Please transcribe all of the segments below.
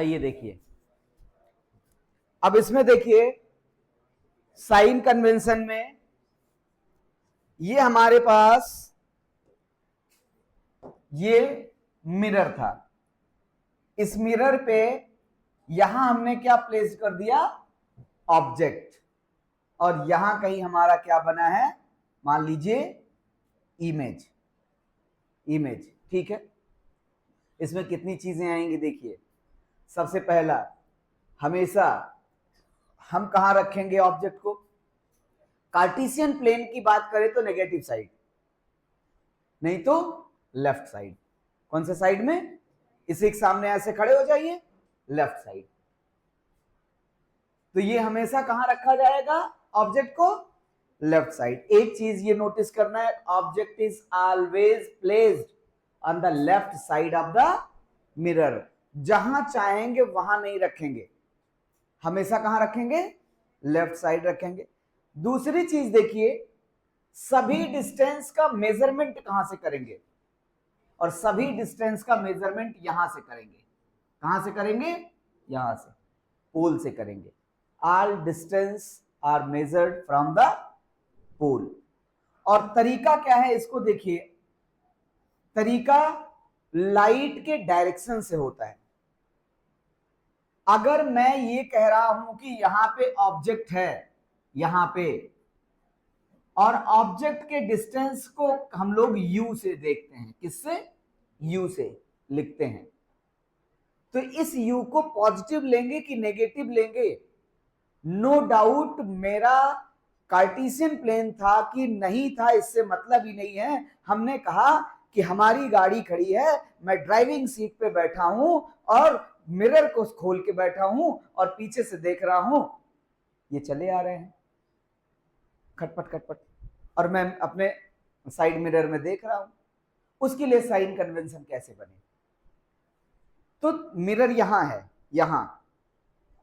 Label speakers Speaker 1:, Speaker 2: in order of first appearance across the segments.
Speaker 1: ये देखिए, अब इसमें देखिए साइन कन्वेंशन में ये हमारे पास ये मिरर था। इस मिरर पे यहां हमने क्या प्लेस कर दिया, ऑब्जेक्ट, और यहां कहीं हमारा क्या बना है, मान लीजिए इमेज। इमेज ठीक है। इसमें कितनी चीजें आएंगी देखिए। सबसे पहला, हमेशा हम कहां रखेंगे ऑब्जेक्ट को, कार्टेशियन प्लेन की बात करें तो नेगेटिव साइड, नहीं तो लेफ्ट साइड। कौन से साइड में, इसी के सामने ऐसे खड़े हो जाइए, लेफ्ट साइड। तो ये हमेशा कहां रखा जाएगा ऑब्जेक्ट को, लेफ्ट साइड। एक चीज ये नोटिस करना है, object is always placed on the left side of the mirror. जहां चाहेंगे वहां नहीं रखेंगे, हमेशा कहां रखेंगे, लेफ्ट साइड रखेंगे। दूसरी चीज देखिए, सभी डिस्टेंस का मेजरमेंट कहां से करेंगे, और सभी डिस्टेंस का मेजरमेंट यहां से करेंगे। कहां से करेंगे, यहां से, पोल से करेंगे। All distance are measured from the pole. और तरीका क्या है इसको देखिए, तरीका लाइट के डायरेक्शन से होता है। अगर मैं ये कह रहा हूं कि यहां पे ऑब्जेक्ट है, यहां पे, और ऑब्जेक्ट के डिस्टेंस को हम लोग यू से देखते हैं, किससे, यू से लिखते हैं, तो इस यू को पॉजिटिव लेंगे कि नेगेटिव लेंगे। नो डाउट मेरा कार्टेशियन प्लेन था कि नहीं था, इससे मतलब ही नहीं है। हमने कहा कि हमारी गाड़ी खड़ी है, मैं ड्राइविंग सीट पे बैठा हूं और मिरर को खोल के बैठा हूं और पीछे से देख रहा हूं, ये चले आ रहे हैं खटपट खटपट, और मैं अपने साइड मिरर में देख रहा हूं। उसके लिए साइन कन्वेंशन कैसे बने, तो मिरर यहां है, यहां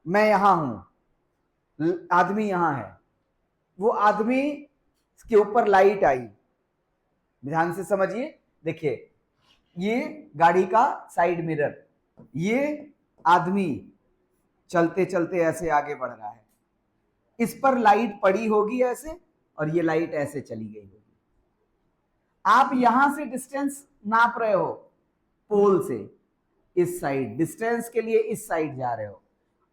Speaker 1: मैं यहां हूं, आदमी यहां है, वो आदमी के ऊपर लाइट आई, ध्यान से समझिए। देखिए ये गाड़ी का साइड मिरर, ये आदमी चलते चलते ऐसे आगे बढ़ रहा है, इस पर लाइट पड़ी होगी ऐसे, और ये लाइट ऐसे चली गई होगी। आप यहां से डिस्टेंस नाप रहे हो पोल से, इस साइड डिस्टेंस के लिए इस साइड जा रहे हो,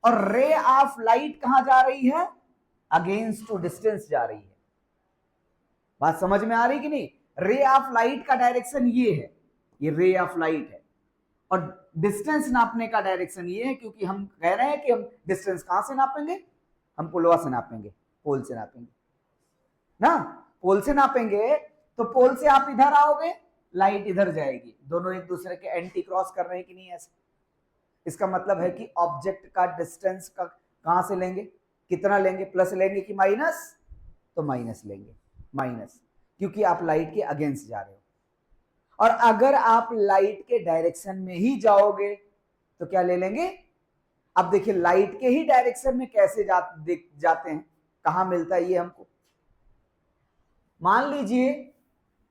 Speaker 1: और रे ऑफ लाइट कहां जा रही है, अगेंस्ट टू डिस्टेंस जा रही है। बात समझ में आ रही कि नहीं, रे ऑफ लाइट का डायरेक्शन ये है, ये रे ऑफ लाइट है, और डिस्टेंस नापने का डायरेक्शन ये है, क्योंकि हम कह रहे हैं कि हम डिस्टेंस कहां से नापेंगे, हम पुलवा से नापेंगे, पोल से नापेंगे ना, पोल से नापेंगे। तो पोल से आप इधर आओगे, लाइट इधर जाएगी, दोनों एक दूसरे के एंटी क्रॉस कर रहे हैं कि नहीं, ऐसे। इसका मतलब है कि ऑब्जेक्ट का डिस्टेंस का कहां से लेंगे, कितना लेंगे, प्लस लेंगे कि माइनस, तो माइनस लेंगे, माइनस, क्योंकि आप लाइट के अगेंस्ट जा रहे हो। और अगर आप लाइट के डायरेक्शन में ही जाओगे तो क्या ले लेंगे। अब देखिए लाइट के ही डायरेक्शन में कैसे जाते हैं, कहां मिलता है ये हमको। मान लीजिए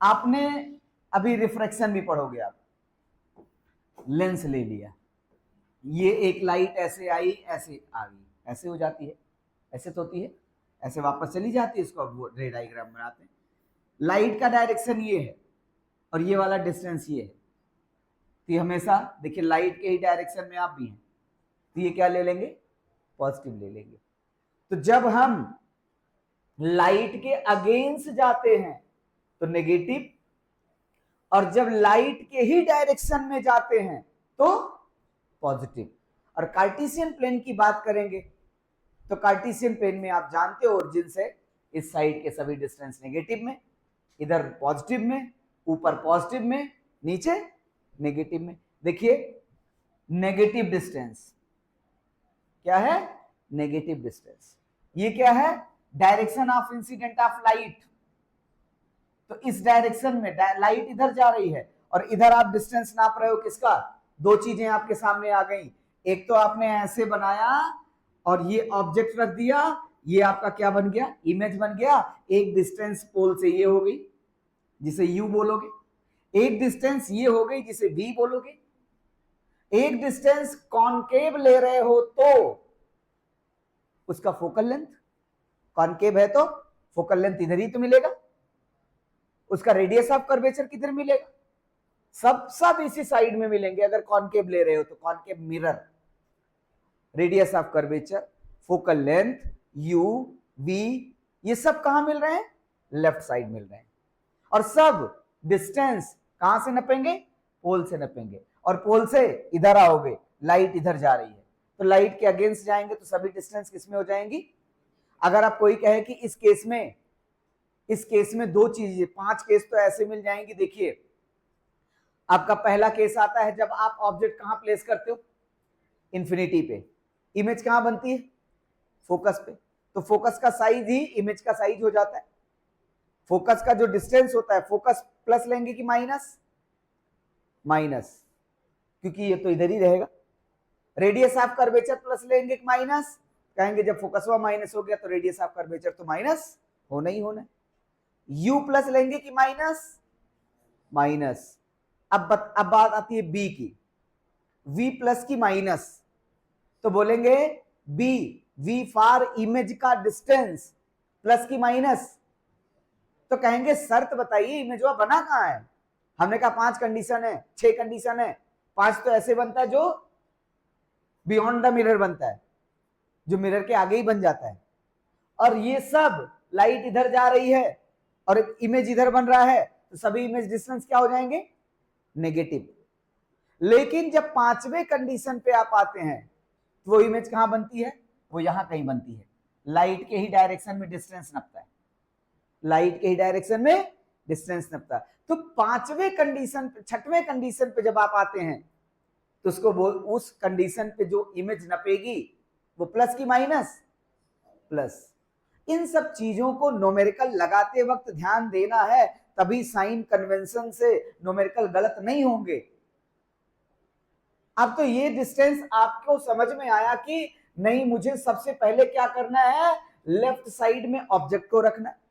Speaker 1: आपने अभी रिफ्रैक्शन भी पढ़ोगे आप, लेंस ले लिया, ये एक लाइट ऐसे आई, ऐसे आ गई, ऐसे हो जाती है, ऐसे तो होती है, ऐसे वापस चली जाती है, इसको अब रे डायग्राम बनाते हैं। लाइट का डायरेक्शन ये है और ये वाला डिस्टेंस ये है, तो ये हमेशा देखिए लाइट के ही डायरेक्शन में आप भी हैं, तो ये क्या ले लेंगे, पॉजिटिव ले लेंगे। तो जब हम लाइट के अगेंस्ट जाते हैं तो नेगेटिव, और जब लाइट के ही डायरेक्शन में जाते हैं तो पॉजिटिव। और कार्टेशियन प्लेन की बात करेंगे तो कार्टेशियन प्लेन में आप जानते हो ओरिजिन से इस साइड के सभी डिस्टेंस नेगेटिव में, इधर पॉजिटिव में, ऊपर पॉजिटिव में, नीचे नेगेटिव में। देखिए नेगेटिव डिस्टेंस क्या है, नेगेटिव डिस्टेंस, ये क्या है, direction of incident of light. तो इस डायरेक्शन में लाइट इधर जा रही है और इधर आप डिस्टेंस नाप रहे हो किसका, दो चीजें आपके सामने आ गई। एक तो आपने ऐसे बनाया और ये ऑब्जेक्ट रख दिया, ये आपका क्या बन गया, इमेज बन गया। एक डिस्टेंस पोल से ये हो गई जिसे यू बोलोगे, एक डिस्टेंस ये हो गई जिसे वी बोलोगे, एक डिस्टेंस कॉनकेव ले रहे हो तो उसका फोकल लेंथ, कॉनकेव है तो फोकल लेंथ इधर ही तो मिलेगा, उसका रेडियस ऑफ कर्वेचर किधर मिलेगा, सब इसी साइड में मिलेंगे। अगर कॉनकेव ले रहे हो तो concave mirror, radius of curvature, focal length, u, v, ये सब कहां मिल रहे हैं, लेफ्ट साइड मिल रहे हैं। और सब डिस्टेंस कहां से नपेंगे, पोल से नपेंगे। और पोल से इधर आओगे, लाइट इधर जा रही है तो लाइट के अगेंस्ट जाएंगे तो सभी डिस्टेंस किसमें हो जाएंगी। अगर आप कोई कहे कि इस केस में दो चीजें, 5 केस तो ऐसे मिल जाएंगी। देखिए आपका पहला केस आता है जब आप ऑब्जेक्ट कहां प्लेस करते हो, इंफिनिटी पे, इमेज कहां बनती है, फोकस पे, तो फोकस का साइज ही इमेज का साइज हो जाता है। फोकस का जो डिस्टेंस होता है, फोकस प्लस लेंगे कि माइनस, माइनस, क्योंकि ये तो इधर ही रहेगा। रेडियस ऑफ कर्वेचर प्लस लेंगे कि माइनस, कहेंगे जब फोकस हुआ माइनस हो गया तो रेडियस ऑफ कर्वेचर तो माइनस होना ही होना। यू प्लस लेंगे कि माइनस, माइनस। अब बात आती है बी की, वी प्लस की माइनस, तो बोलेंगे बी, वी फॉर इमेज का डिस्टेंस प्लस की माइनस। तो कहेंगे शर्त बताइए इमेज बना कहां है, हमने कहा 5 कंडीशन है, 6 कंडीशन है, 5 तो ऐसे बनता है जो बियॉन्ड द मिरर बनता है, जो मिरर के आगे ही बन जाता है। और ये सब लाइट इधर जा रही है और इमेज इधर बन रहा है, तो सभी इमेज डिस्टेंस क्या हो जाएंगे, नेगेटिव। लेकिन जब 5वें कंडीशन पे आप आते हैं तो वो इमेज कहां बनती है, वो यहां कहीं बनती है, लाइट के ही डायरेक्शन में डिस्टेंस नपता है, लाइट के ही डायरेक्शन में डिस्टेंस नपता है। तो 5वें कंडीशन पे, 6वें कंडीशन पे जब आप आते हैं तो उसको उस कंडीशन पे जो इमेज नपेगी वो प्लस की माइनस, प्लस। इन सब चीजों को न्यूमेरिकल लगाते वक्त ध्यान देना है, तभी साइन कन्वेंशन से न्यूमेरिकल गलत नहीं होंगे। अब तो ये डिस्टेंस आपको समझ में आया कि नहीं, मुझे सबसे पहले क्या करना है, लेफ्ट साइड में ऑब्जेक्ट को रखना है।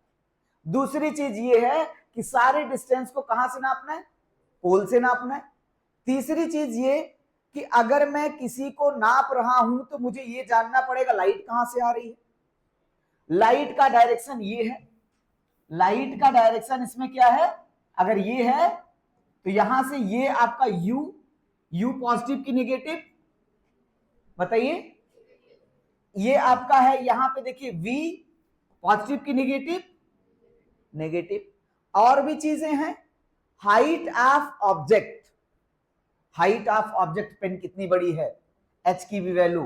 Speaker 1: दूसरी चीज ये है कि सारे डिस्टेंस को कहां से नापना है, पोल से नापना है। तीसरी चीज ये कि अगर मैं किसी को नाप रहा हूं तो मुझे ये जानना पड़ेगा लाइट कहां से आ रही है। लाइट का डायरेक्शन ये है, लाइट का डायरेक्शन इसमें क्या है, अगर ये है तो यहां से ये आपका यू पॉजिटिव की नेगेटिव, बताइए, ये आपका है यहां पे देखिए वी पॉजिटिव की नेगेटिव, नेगेटिव। और भी चीजें हैं, height of object, height of object pen कितनी बड़ी है, एच की भी वैल्यू,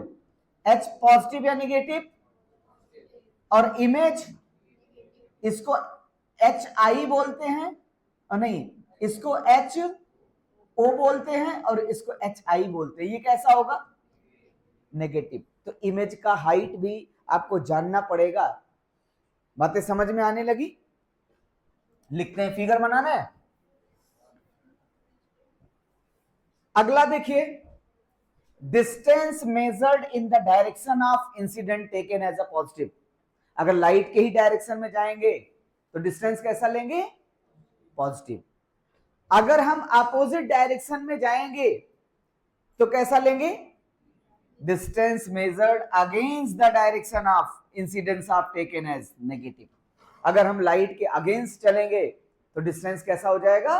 Speaker 1: एच पॉजिटिव या नेगेटिव। और इमेज, इसको एच आई बोलते हैं, और नहीं, इसको एच ओ बोलते हैं और इसको एच आई बोलते हैं। ये कैसा होगा, नेगेटिव। तो इमेज का हाइट भी आपको जानना पड़ेगा। बातें समझ में आने लगी, लिखते हैं, फिगर बनाना है। अगला देखिए, distance measured in the direction of incident taken as a positive. अगर लाइट के ही डायरेक्शन में जाएंगे तो डिस्टेंस कैसा लेंगे, पॉजिटिव। अगर हम अपोजिट डायरेक्शन में जाएंगे तो कैसा लेंगे, distance measured against the direction of incidence of taken as negative. अगर हम लाइट के अगेंस्ट चलेंगे तो डिस्टेंस कैसा हो जाएगा,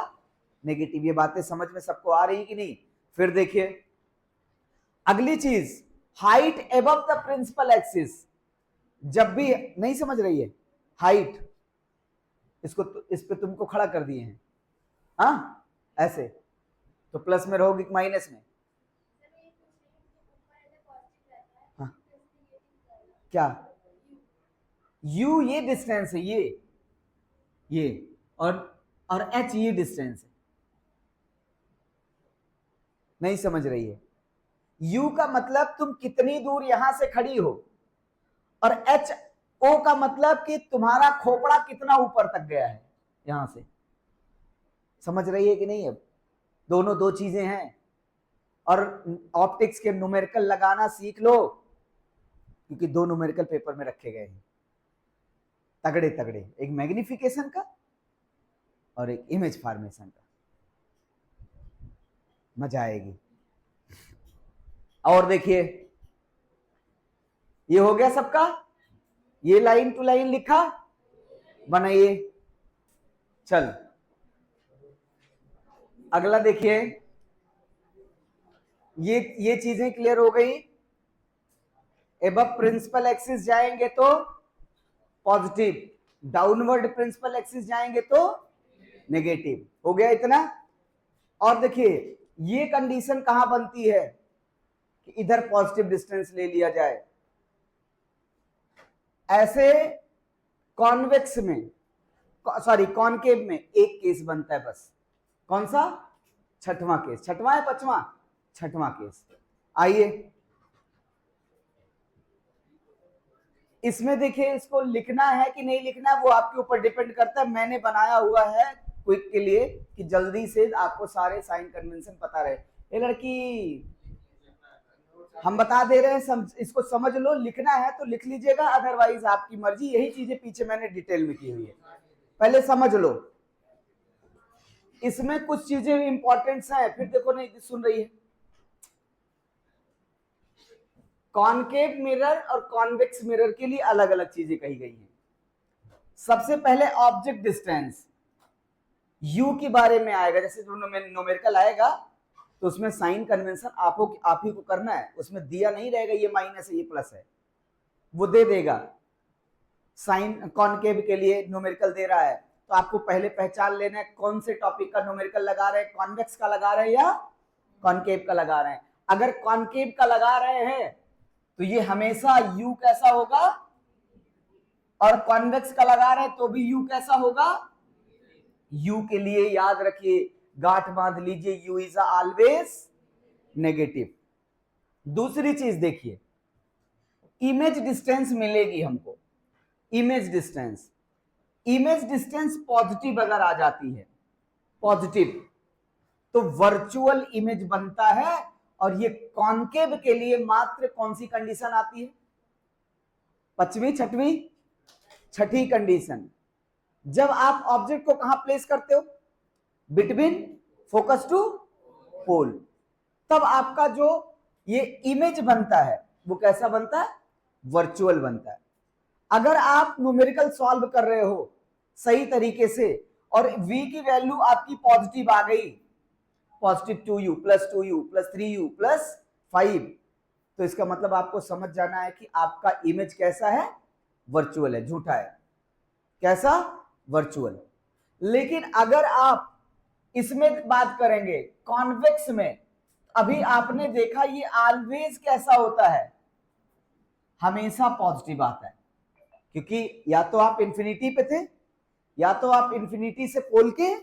Speaker 1: नेगेटिव। ये बातें समझ में सबको आ रही कि नहीं। फिर देखिए अगली चीज, height above the principal axis. जब भी नहीं समझ रही है, हाइट, इसको इस पे तुमको खड़ा कर दिए हैं, हाँ ऐसे, तो प्लस में रहोगी माइनस में, हाँ क्या, यू ये डिस्टेंस है, ये और एच ये डिस्टेंस है। नहीं समझ रही है, यू का मतलब तुम कितनी दूर यहां से खड़ी हो, और एच ओ का मतलब कि तुम्हारा खोपड़ा कितना ऊपर तक गया है यहां से। समझ रही है कि नहीं। अब दोनों दो चीजें हैं, और ऑप्टिक्स के न्यूमेरिकल लगाना सीख लो, क्योंकि 2 न्यूमेरिकल पेपर में रखे गए हैं तगड़े तगड़े, एक मैग्निफिकेशन का और एक इमेज फॉर्मेशन का। मजा आएगी। और देखिए ये हो गया सबका, ये लाइन टू लाइन लिखा, बनाइए। चल अगला देखिए, ये चीजें क्लियर हो गई। एबव प्रिंसिपल एक्सिस जाएंगे तो पॉजिटिव, डाउनवर्ड प्रिंसिपल एक्सिस जाएंगे तो नेगेटिव। हो गया इतना। और देखिए ये कंडीशन कहां बनती है कि इधर पॉजिटिव डिस्टेंस ले लिया जाए। ऐसे कॉन्वेक्स में, सॉरी कॉनकेव में एक केस बनता है बस। कौन सा? छठवां केस। छठवां है पांचवां? छठवां केस। आइए इसमें देखिए, इसको लिखना है कि नहीं लिखना है वो आपके ऊपर डिपेंड करता है। मैंने बनाया हुआ है क्विक के लिए कि जल्दी से आपको सारे साइन कन्वेंशन पता रहे। ये लड़की हम बता दे रहे हैं, इसको समझ लो। लिखना है तो लिख लीजिएगा, अदरवाइज आपकी मर्जी। यही चीजें पीछे मैंने डिटेल में की हुई है, पहले समझ लो। इसमें कुछ चीजें इंपॉर्टेंट हैं, फिर देखो नहीं सुन रही है। कॉनकेव मिरर और कॉन्वेक्स मिरर के लिए अलग अलग चीजें कही गई हैं। सबसे पहले ऑब्जेक्ट डिस्टेंस यू के बारे में आएगा। जैसे न्यूमेरिकल आएगा तो उसमें साइन कन्वेंशन आप ही को करना है। उसमें दिया नहीं रहेगा ये माइनस है ये प्लस है, वो दे देगा। साइन कॉनकेव के लिए न्यूमेरिकल दे रहा है तो आपको पहले पहचान लेना है कौन से टॉपिक का न्यूमेरिकल लगा रहे हैं, कॉन्वेक्स का लगा रहे हैं या कॉनकेव का लगा रहे हैं। अगर कॉनकेव का लगा रहे हैं तो ये हमेशा u कैसा होगा, और कॉन्वेक्स का लगा रहे हैं तो भी u कैसा होगा। u के लिए याद रखिए, गांठ बांध लीजिए, u इज ऑलवेज नेगेटिव। दूसरी चीज देखिए, इमेज डिस्टेंस मिलेगी हमको। इमेज डिस्टेंस पॉजिटिव अगर आ जाती है, पॉजिटिव, तो वर्चुअल इमेज बनता है। और ये कॉनकेव के लिए मात्र कौन सी कंडीशन आती है? पांचवी, छठवीं, छठी कंडीशन। जब आप ऑब्जेक्ट को कहां प्लेस करते हो? बिटवीन फोकस टू पोल, तब आपका जो ये इमेज बनता है वो कैसा बनता है? वर्चुअल बनता है। अगर आप न्यूमेरिकल सॉल्व कर रहे हो सही तरीके से और v की वैल्यू आपकी पॉजिटिव आ गई, positive 2u plus 2u plus 3u plus 5, तो इसका मतलब आपको समझ जाना है कि आपका इमेज कैसा है? वर्चुअल है, झूठा है। कैसा? वर्चुअल। लेकिन अगर आप इसमें बात करेंगे कॉन्वेक्स में, अभी आपने देखा ये ऑलवेज कैसा होता है? हमेशा पॉजिटिव आता है, क्योंकि या तो आप इंफिनिटी पे थे या तो आप इंफिनिटी से पोल के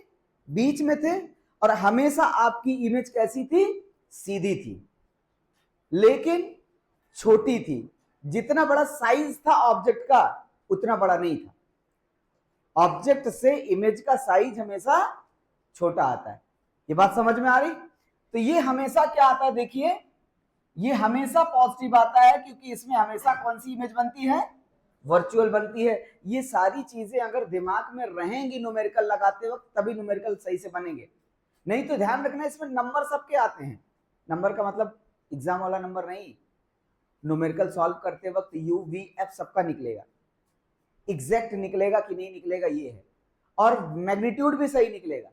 Speaker 1: बीच में थे, और हमेशा आपकी इमेज कैसी थी? सीधी थी, लेकिन छोटी थी। जितना बड़ा साइज था ऑब्जेक्ट का उतना बड़ा नहीं था। ऑब्जेक्ट से इमेज का साइज हमेशा छोटा आता है। ये बात समझ में आ रही? तो ये हमेशा क्या आता है? देखिए ये हमेशा पॉजिटिव आता है, क्योंकि इसमें हमेशा कौन सी इमेज बनती है? वर्चुअल बनती है। ये सारी चीजें अगर दिमाग में रहेंगी न्यूमेरिकल लगाते वक्त, तभी न्यूमेरिकल सही से बनेंगे। नहीं तो ध्यान रखना, इसमें नंबर सबके आते हैं। नंबर का मतलब एग्जाम वाला नंबर नहीं, न्यूमेरिकल सॉल्व करते वक्त यू वी एफ सबका निकलेगा। एग्जैक्ट निकलेगा कि नहीं निकलेगा ये है, और मैग्नीट्यूड भी सही निकलेगा।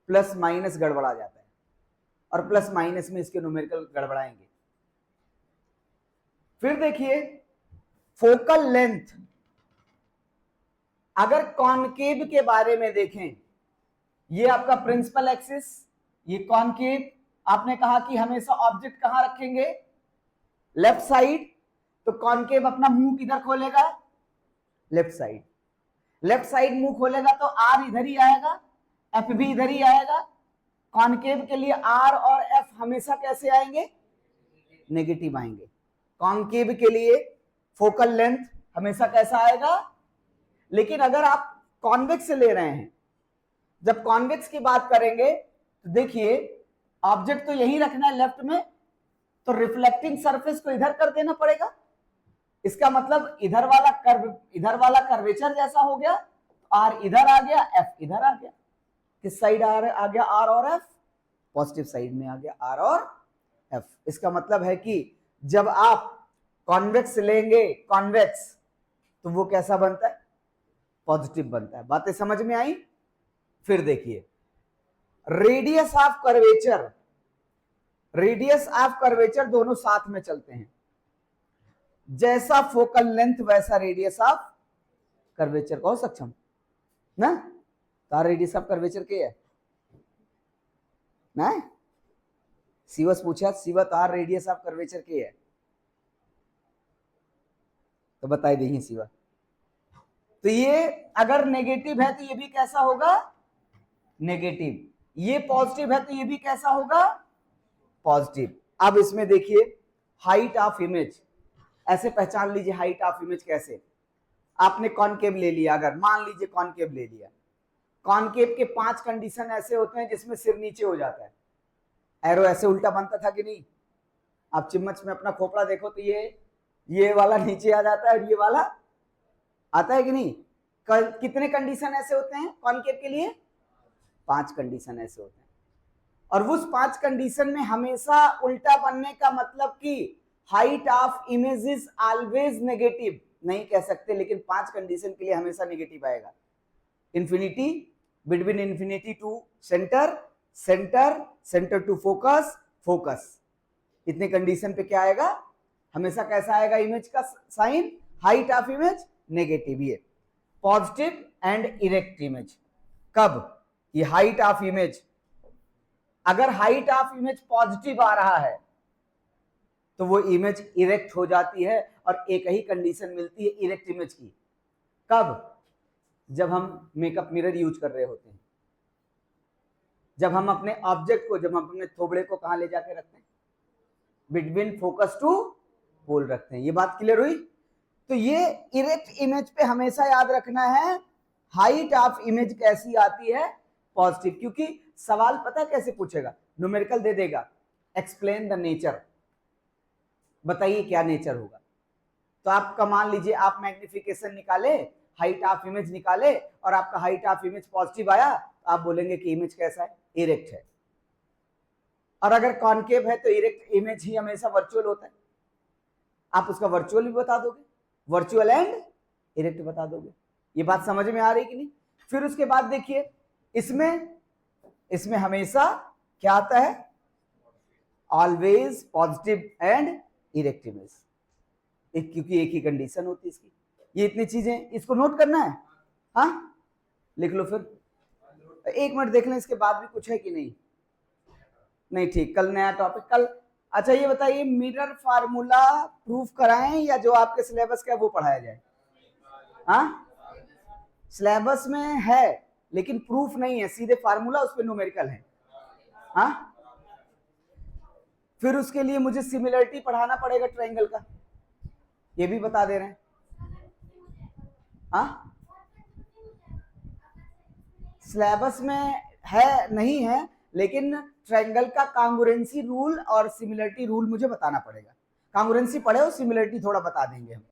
Speaker 1: प्लस माइनस गड़बड़ा जाता है, और प्लस माइनस में इसके न्यूमेरिकल गड़बड़ाएंगे। फिर देखिए फोकल लेंथ, अगर कॉनकेव के बारे में देखें, ये आपका प्रिंसिपल एक्सिस, ये कॉनकेव। आपने कहा कि हमेशा ऑब्जेक्ट कहां रखेंगे? Left side. तो कॉनकेव अपना मुंह किधर खोलेगा? Left side. लेफ्ट साइड मुंह खोलेगा तो आर इधर ही आएगा, एफ भी इधर ही आएगा। कॉनकेव के लिए आर और एफ हमेशा कैसे आएंगे? नेगेटिव आएंगे। कॉनकेव के लिए फोकल लेंथ हमेशा कैसा आएगा? लेकिन अगर आप कॉन्वेक्स से ले रहे हैं, जब कॉन्वेक्स की बात करेंगे तो देखिए ऑब्जेक्ट तो यही रखना है लेफ्ट में, तो रिफ्लेक्टिंग सरफेस को इधर कर देना पड़ेगा। इसका मतलब इधर वाला कर्वेचर जैसा हो गया। आर इधर आ गया, एफ इधर आ गया। किस साइड आ गया? आर और एफ पॉजिटिव साइड में आ गया, आर और एफ। इसका मतलब है कि जब आप कॉन्वेक्स लेंगे, कॉन्वेक्स, तो वो कैसा बनता है? पॉजिटिव बनता है। बातें समझ में आई? फिर देखिए, radius of curvature, radius of curvature दोनों साथ में चलते हैं। जैसा फोकल लेंथ वैसा रेडियस ऑफ कर्वेचर कहो सक्षम ना। तार रेडियस ऑफ कर्वेचर के है ना? शिवस पूछा, शिवा तार रेडियस ऑफ कर्वेचर के है, तो बताई देंगे शिवा। तो ये अगर नेगेटिव है तो ये भी कैसा होगा? नेगेटिव। ये पॉजिटिव है तो ये भी कैसा होगा? पॉजिटिव। अब इसमें देखिए, हाइट ऑफ इमेज ऐसे पहचान लीजिए। हाइट ऑफ इमेज कैसे? आपने कॉनकेव ले लिया, अगर मान लीजिए कॉनकेव ले लिया, कॉनकेव के 5 कंडीशन ऐसे होते हैं जिसमें सिर नीचे हो जाता है। एरो ऐसे उल्टा बनता था कि नहीं? आप चिम्मच में अपना खोपड़ा देखो तो ये वाला नीचे आ जाता है और ये वाला आता है कि नहीं? कितने कंडीशन ऐसे होते हैं कॉनकेव के लिए? 5 कंडीशन ऐसे होते हैं। और उस 5 कंडीशन में हमेशा उल्टा बनने का मतलब कि height of image is always negative नहीं कह सकते, लेकिन 5 कंडीशन के लिए हमेशा नेगेटिव आएगा। Infinity, between infinity to centre, centre, centre to focus, focus, इतने कंडीशन पे क्या आएगा? हमेशा कैसा आएगा इमेज का sign? Height of image negative. ये पॉजिटिव एंड इरेक्ट इमेज। कब? ये हाइट ऑफ इमेज, अगर हाइट ऑफ इमेज पॉजिटिव आ रहा है तो वो इमेज इरेक्ट हो जाती है, और एक ही कंडीशन मिलती है इरेक्ट इमेज की। कब? जब हम मेकअप मिरर यूज कर रहे होते हैं, जब हम अपने ऑब्जेक्ट को, जब हम अपने थोबड़े को कहां ले जाके रखते हैं? बिटवीन फोकस टू पोल रखते हैं। ये बात क्लियर हुई? तो ये इरेक्ट इमेज पे हमेशा याद रखना है हाइट ऑफ इमेज कैसी आती है? पॉजिटिव। क्योंकि सवाल पता है कैसे पूछेगा? न्यूमेरिकल दे देगा, एक्सप्लेन द नेचर, बताइए क्या नेचर होगा। तो आपका मान लीजिए आप मैग्निफिकेशन निकाले, हाइट ऑफ इमेज निकाले, और आपका हाइट ऑफ इमेज पॉजिटिव आया, तो आप बोलेंगे कि इमेज कैसा है? इरेक्ट है। और अगर कॉनकेव है तो इरेक्ट इमेज ही हमेशा वर्चुअल होता है। आप उसका वर्चुअल भी बता दोगे, वर्चुअल एंड इरेक्ट बता दोगे। ये बात समझ में आ रही कि नहीं? फिर उसके बाद देखिए, इसमें हमेशा क्या आता है? Always positive and erect image, क्योंकि एक ही कंडीशन होती है इसकी। ये इतनी चीजें, इसको नोट करना है। हाँ, लिख लो। फिर 1 मिनट देख लें इसके बाद भी कुछ है कि नहीं। नहीं, ठीक, कल नया टॉपिक कल। अच्छा ये बताइए, मिरर फार्मूला प्रूफ कराएं या जो आपके सिलेबस का है वो पढ़ाया जाए? हाँ, सिलेबस में है लेकिन प्रूफ नहीं है, सीधे फार्मूला, उस पर न्यूमेरिकल है। हाँ, फिर उसके लिए मुझे सिमिलरिटी पढ़ाना पड़ेगा ट्रायंगल का, ये भी बता दे रहे हैं। हाँ, सिलेबस में है नहीं है, लेकिन ट्रायंगल का कांगुरेंसी रूल और सिमिलरिटी रूल मुझे बताना पड़ेगा। कांगुरेंसी पढ़े हो, सिमिलरिटी थोड़ा बता देंगे हम।